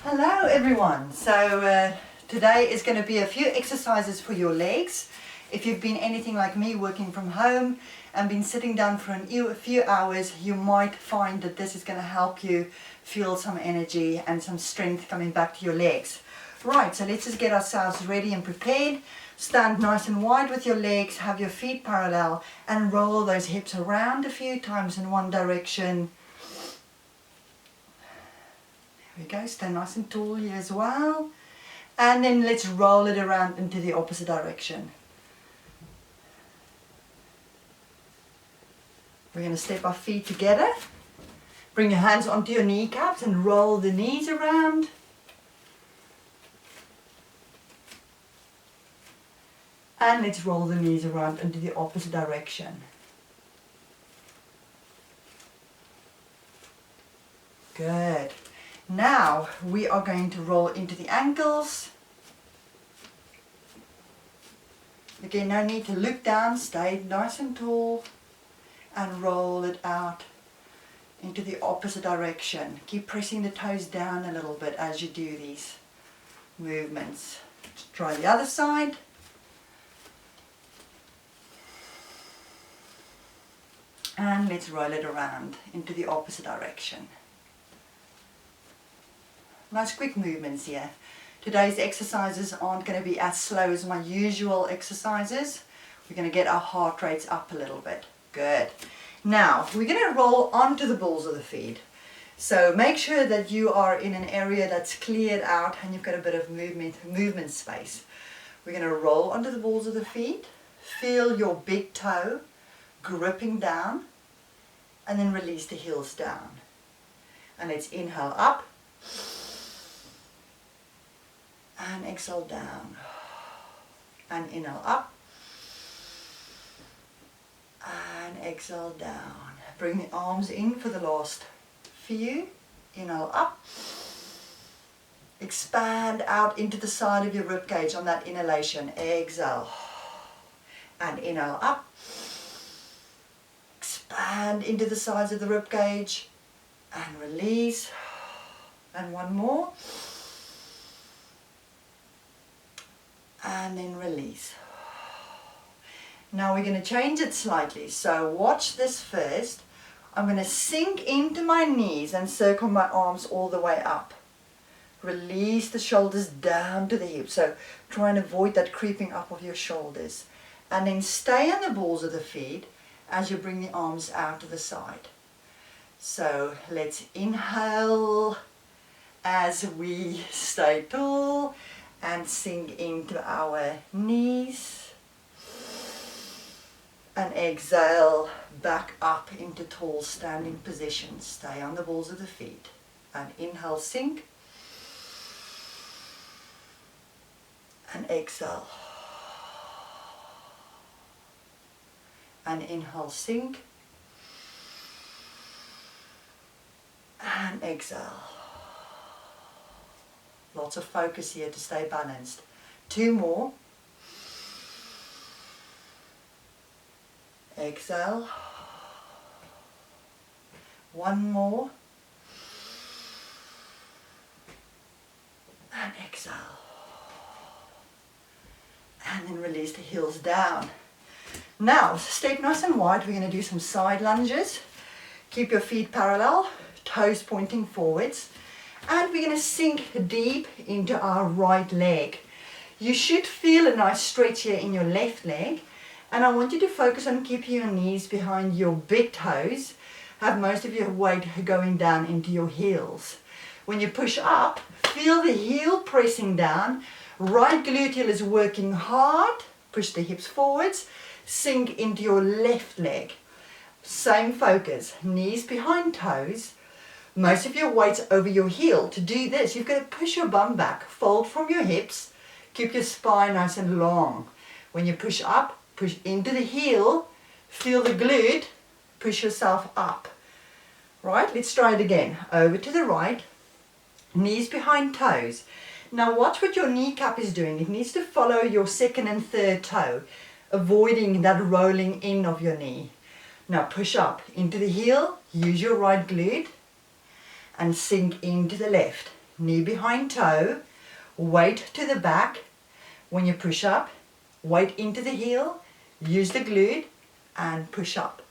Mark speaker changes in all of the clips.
Speaker 1: Hello everyone. Today is going to be a few exercises for your legs. If you've been anything like me, working from home and been sitting down for a few hours, you might find that this is going to help you feel some energy and some strength coming back to your legs. Right, so let's just get ourselves ready and prepared. Stand nice and wide with your legs, have your feet parallel and roll those hips around a few times in one direction. There we go, stand nice and tall here as well. And then let's roll it around into the opposite direction. We're going to step our feet together. Bring your hands onto your kneecaps and roll the knees around. And let's roll the knees around into the opposite direction. Good. Now we are going to roll into the ankles. Again, no need to look down, stay nice and tall and roll it out into the opposite direction. Keep pressing the toes down a little bit as you do these movements. Let's try the other side. And let's roll it around into the opposite direction. Nice quick movements here. Today's exercises aren't going to be as slow as my usual exercises. We're going to get our heart rates up a little bit. Good. Now, we're going to roll onto the balls of the feet. So make sure that you are in an area that's cleared out and you've got a bit of movement space. We're going to roll onto the balls of the feet. Feel your big toe gripping down and then release the heels down. And let's inhale up and exhale down and inhale up and exhale down. Bring the arms in for the last few. Inhale up, expand out into the side of your rib cage on that inhalation. Exhale and inhale up. Expand into the sides of the rib cage and release. And one more. And then release. Now we're going to change it slightly. So watch this first. I'm going to sink into my knees and circle my arms all the way up. Release the shoulders down to the hips. So try and avoid that creeping up of your shoulders. And then stay on the balls of the feet as you bring the arms out to the side. So let's inhale as we stay tall and sink into our knees. And exhale back up into tall standing position. Stay on the balls of the feet. And inhale, sink. And exhale. And inhale, sink. And exhale. Lots of focus here to stay balanced. Two more. Exhale. One more. And exhale. And then release the heels down. Now, step nice and wide. We're going to do some side lunges. Keep your feet parallel, toes pointing forwards. And we're going to sink deep into our right leg. You should feel a nice stretch here in your left leg. And I want you to focus on keeping your knees behind your big toes. Have most of your weight going down into your heels. When you push up, feel the heel pressing down. Right gluteal is working hard. Push the hips forwards. Sink into your left leg. Same focus. Knees behind toes. Most of your weight's over your heel. To do this, you've got to push your bum back, fold from your hips, keep your spine nice and long. When you push up, push into the heel, feel the glute, push yourself up. Right, let's try it again. Over to the right, knees behind toes. Now watch what your kneecap is doing. It needs to follow your second and third toe, avoiding that rolling in of your knee. Now push up into the heel, use your right glute, and sink into the left. knee behind toe, weight to the back. When you push up, weight into the heel, use the glute and push up.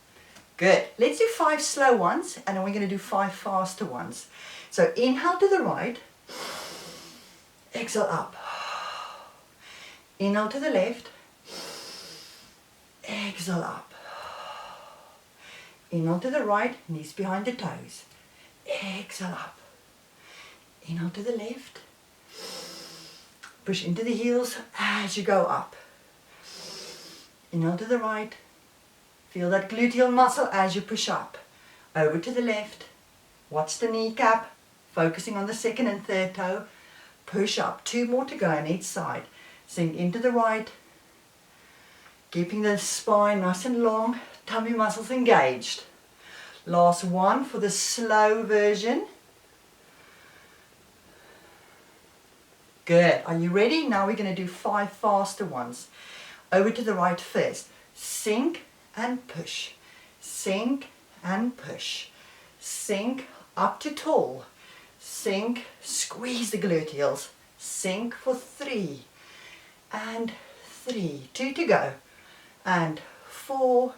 Speaker 1: Good. Let's do 5 slow ones and then we're going to do 5 faster ones. So inhale to the right, exhale up. Inhale to the left, exhale up. Inhale to the right, knees behind the toes. Exhale up. Inhale to the left. Push into the heels as you go up. Inhale to the right. Feel that gluteal muscle as you push up. Over to the left. Watch the kneecap. Focusing on the second and third toe. Push up. 2 more to go on each side. Sink into the right. Keeping the spine nice and long. Tummy muscles engaged. Last one for the slow version. Good. Are you ready? Now we're going to do 5 faster ones. Over to the right first. Sink and push. Sink and push. Sink up to tall. Sink, squeeze the gluteals. Sink for 3. And 3. 2 to go. And 4.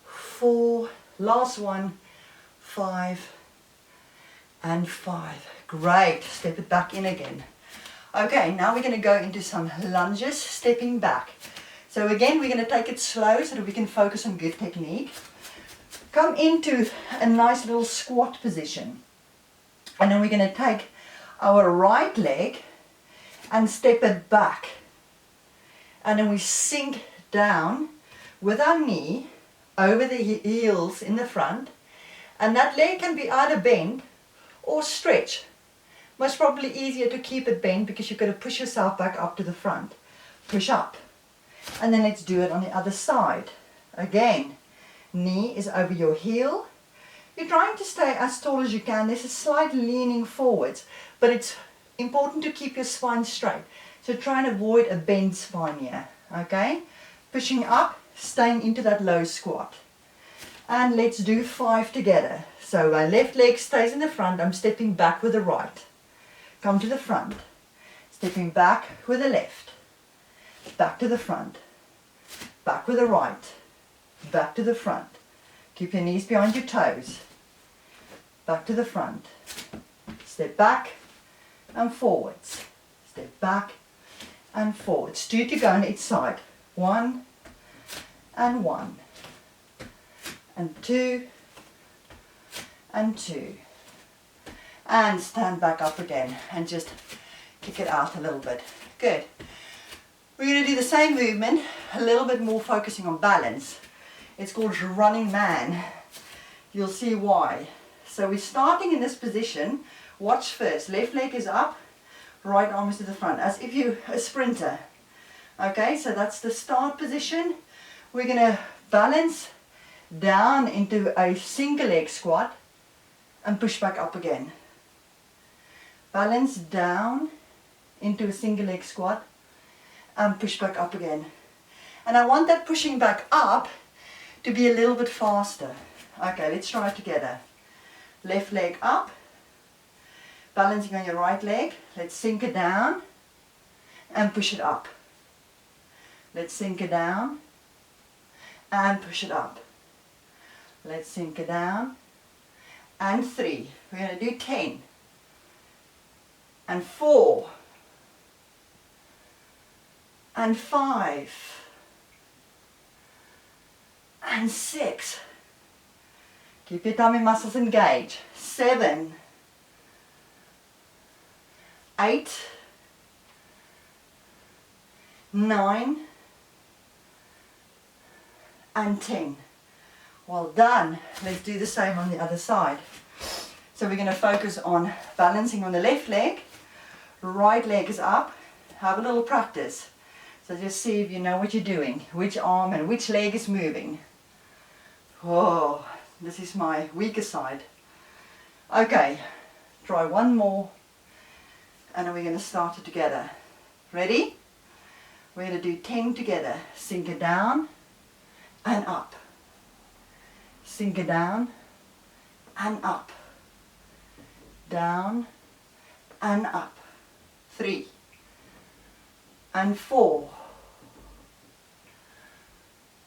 Speaker 1: 4. Last one. 5. And 5. Great. Step it back in again. Okay, now we're going to go into some lunges, stepping back. So again, we're going to take it slow so that we can focus on good technique. Come into a nice little squat position. And then we're going to take our right leg and step it back. And then we sink down with our knee over the heels in the front. And that leg can be either bent or stretch. Most probably easier to keep it bent because you've got to push yourself back up to the front. Push up. And then let's do it on the other side. Again, knee is over your heel. You're trying to stay as tall as you can. There's a slight leaning forwards, but it's important to keep your spine straight. So try and avoid a bent spine here. Okay? Pushing up, staying into that low squat. And let's do 5 together. So my left leg stays in the front. I'm stepping back with the right. Come to the front. Stepping back with the left. Back to the front. Back with the right. Back to the front. Keep your knees behind your toes. Back to the front. Step back and forwards. Step back and forwards. 2 to go on each side. 1 and 1. And 2 and 2. And stand back up again and just kick it out a little bit. Good. We're going to do the same movement, a little bit more focusing on balance. It's called running man. You'll see why. So we're starting in this position. Watch first. Left leg is up, right arm is to the front, as if you're a sprinter. Okay, so that's the start position. We're going to balance down into a single leg squat and push back up again. Balance down into a single leg squat and push back up again. And I want that pushing back up to be a little bit faster. Okay, let's try it together. Left leg up, balancing on your right leg. Let's sink it down and push it up. Let's sink it down and push it up. Let's sink it down and 3. We're going to do 10 and 4 and 5 and 6. Keep your tummy muscles engaged. 7, 8, 9 and 10. Well done. Let's do the same on the other side. So we're going to focus on balancing on the left leg. Right leg is up. Have a little practice. So just see if you know what you're doing. Which arm and which leg is moving. Oh, this is my weaker side. Okay, try one more. And then we're going to start it together. Ready? We're going to do 10 together. Sink it down and up. Sink it down and up. Down and up. 3 and 4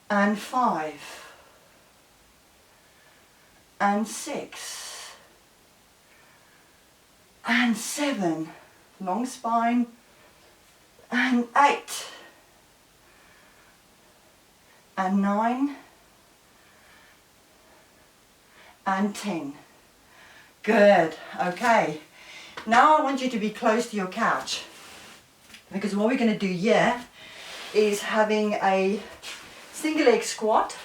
Speaker 1: and 5 and 6 and 7, long spine, and 8 and 9 and 10. Good. Okay. Now I want you to be close to your couch, because what we're going to do here is having a single leg squat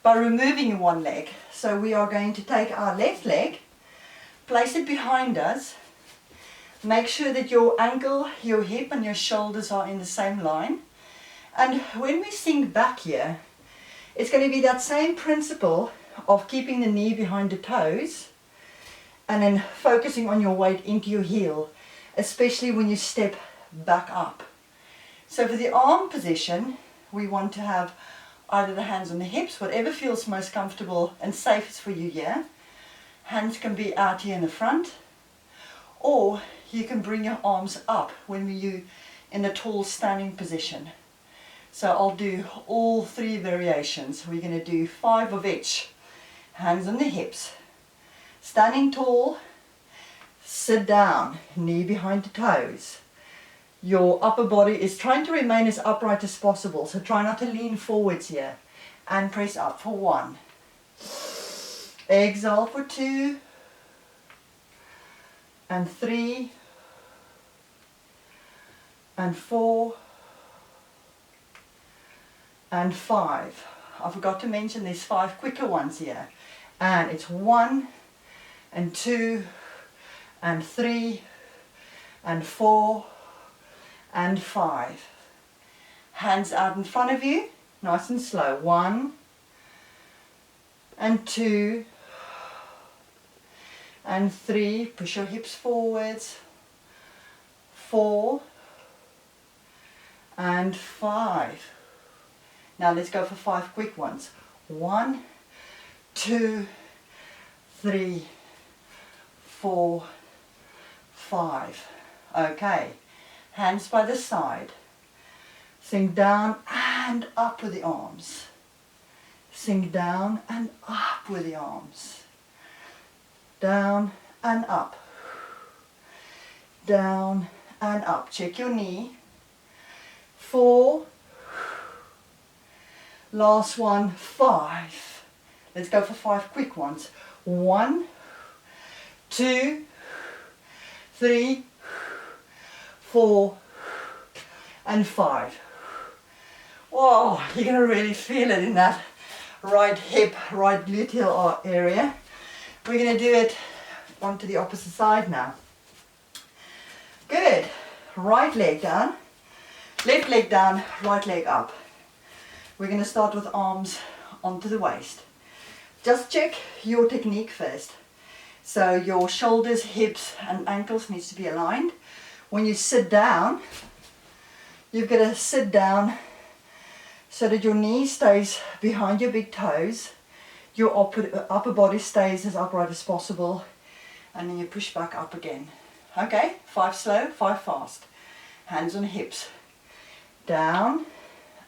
Speaker 1: by removing one leg. So we are going to take our left leg, place it behind us, make sure that your ankle, your hip and your shoulders are in the same line. And when we sink back here, it's going to be that same principle of keeping the knee behind the toes and then focusing on your weight into your heel, especially when you step back up. So for the arm position, we want to have either the hands on the hips, whatever feels most comfortable and safest for you here. Hands can be out here in the front, or you can bring your arms up when you're in a tall standing position. So I'll do all 3 variations. We're going to do 5 of each. Hands on the hips, standing tall, sit down, knee behind the toes. Your upper body is trying to remain as upright as possible, so try not to lean forwards here. And press up for 1. Exhale for 2 and 3 and 4 and 5. I forgot to mention there's 5 quicker ones here. And it's 1 and 2 and 3 and 4 and 5. Hands out in front of you, nice and slow. 1 and 2 and 3. Push your hips forwards. 4 and 5. Now let's go for 5 quick ones. 1, 2, 3, 4, 5. Okay, hands by the side. Sink down and up with the arms. Sink down and up with the arms. Down and up. Down and up. Check your knee. 4. Last one, 5. Let's go for 5 quick ones. 1, 2, 3, 4, and 5. Whoa, you're going to really feel it in that right hip, right gluteal area. We're going to do it onto the opposite side now. Good. Right leg down, left leg down, right leg up. We're going to start with arms onto the waist. Just check your technique first. So your shoulders, hips and ankles needs to be aligned. When you sit down, you've got to sit down so that your knee stays behind your big toes, your upper body stays as upright as possible, and then you push back up again. Okay, 5 slow, 5 fast. Hands on hips. Down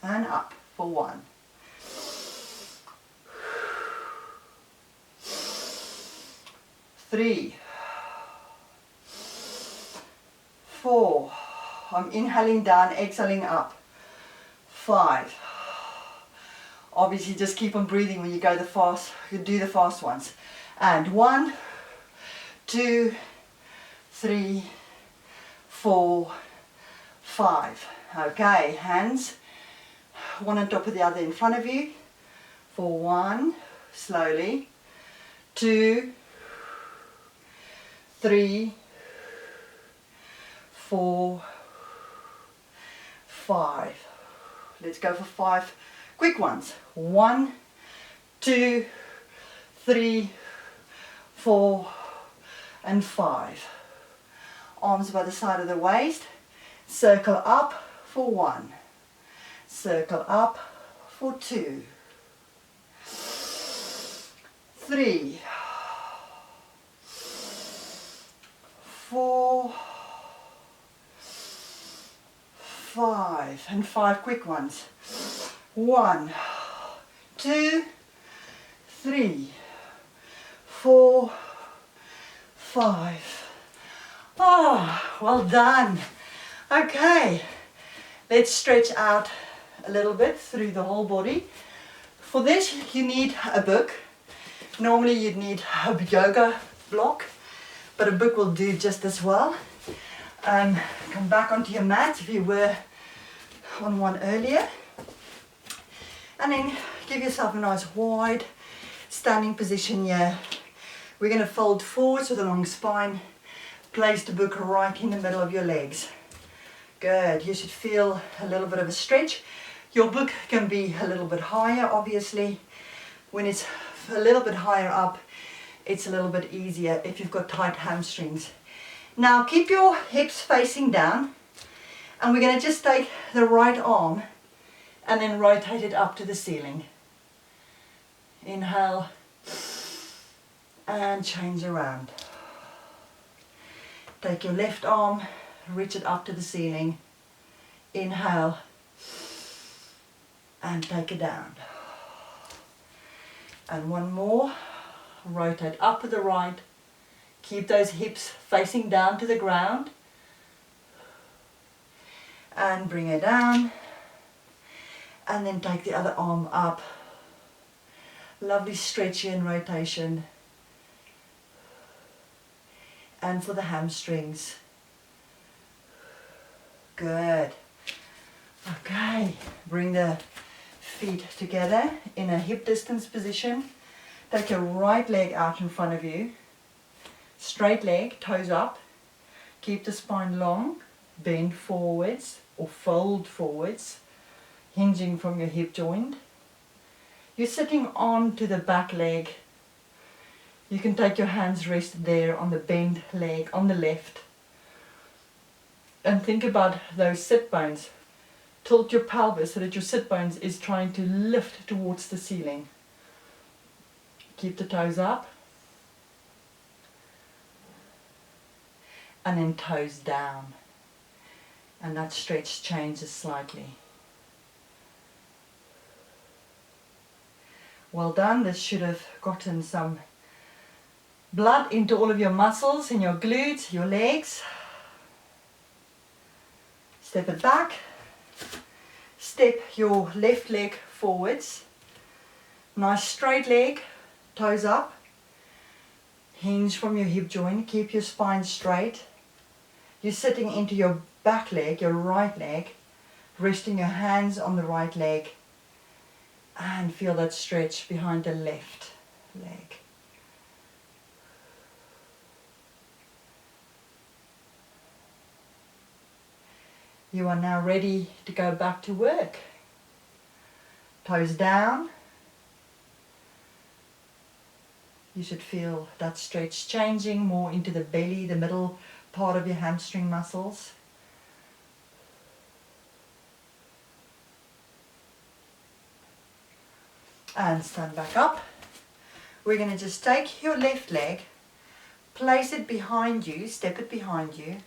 Speaker 1: and up for 1. 3, 4. I'm inhaling down, exhaling up. 5. Obviously just keep on breathing when you go the fast, you do the fast ones. And 1, 2, 3, 4, 5. Okay, hands one on top of the other in front of you. For 1, slowly. 2, 3, 4, 5. Let's go for 5 quick ones. 1, 2, 3, 4, and 5. Arms by the side of the waist. Circle up for 1. Circle up for 2. 3. 4, 5, and 5 quick ones. 1, 2, 3, 4, 5. Oh, well done. Okay, let's stretch out a little bit through the whole body. For this, you need a book. Normally you'd need a yoga block, but a book will do just as well. Come back onto your mat if you were on one earlier. And then give yourself a nice wide standing position here. We're going to fold forwards with a long spine. Place the book right in the middle of your legs. Good. You should feel a little bit of a stretch. Your book can be a little bit higher, obviously. When it's a little bit higher up, it's a little bit easier if you've got tight hamstrings. Now keep your hips facing down, and we're going to just take the right arm and then rotate it up to the ceiling. Inhale and change around. Take your left arm, reach it up to the ceiling. Inhale and take it down. And one more. Rotate up to the right. Keep those hips facing down to the ground. And bring it down. And then take the other arm up. Lovely stretchy and rotation. And for the hamstrings. Good. Okay, bring the feet together in a hip distance position. Take your right leg out in front of you. Straight leg, toes up. Keep the spine long. Bend forwards or fold forwards, hinging from your hip joint. You're sitting onto the back leg. You can take your hands rest there on the bent leg on the left. And think about those sit bones. Tilt your pelvis so that your sit bones is trying to lift towards the ceiling. Keep the toes up. And then toes down. And that stretch changes slightly. Well done. This should have gotten some blood into all of your muscles in your glutes, your legs. Step it back. Step your left leg forwards. Nice straight leg, toes up. Hinge from your hip joint. Keep your spine straight. You're sitting into your back leg, your right leg, resting your hands on the right leg. And feel that stretch behind the left leg. You are now ready to go back to work. Toes down. You should feel that stretch changing more into the belly, the middle part of your hamstring muscles. And stand back up. We're going to just take your left leg, place it behind you, step it behind you,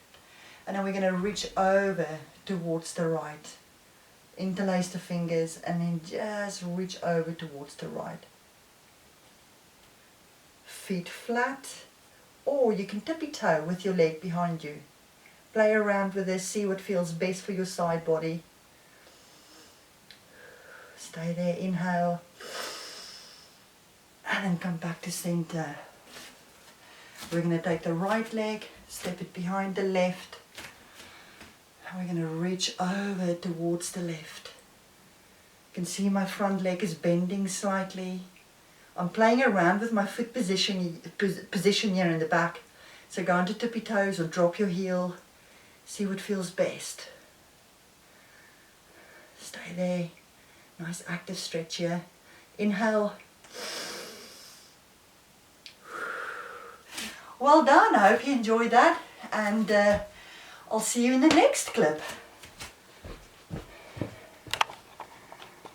Speaker 1: and then we're going to reach over towards the right. Interlace the fingers and then just reach over towards the right. Feet flat, or you can tippy toe with your leg behind you. Play around with this, see what feels best for your side body. Stay there, inhale, and then come back to center. We're going to take the right leg, step it behind the left, and we're going to reach over towards the left. You can see my front leg is bending slightly. I'm playing around with my foot position here in the back. So go into tippy toes or drop your heel. See what feels best. Stay there. Nice active stretch here. Inhale. Well done. I hope you enjoyed that. And I'll see you in the next clip.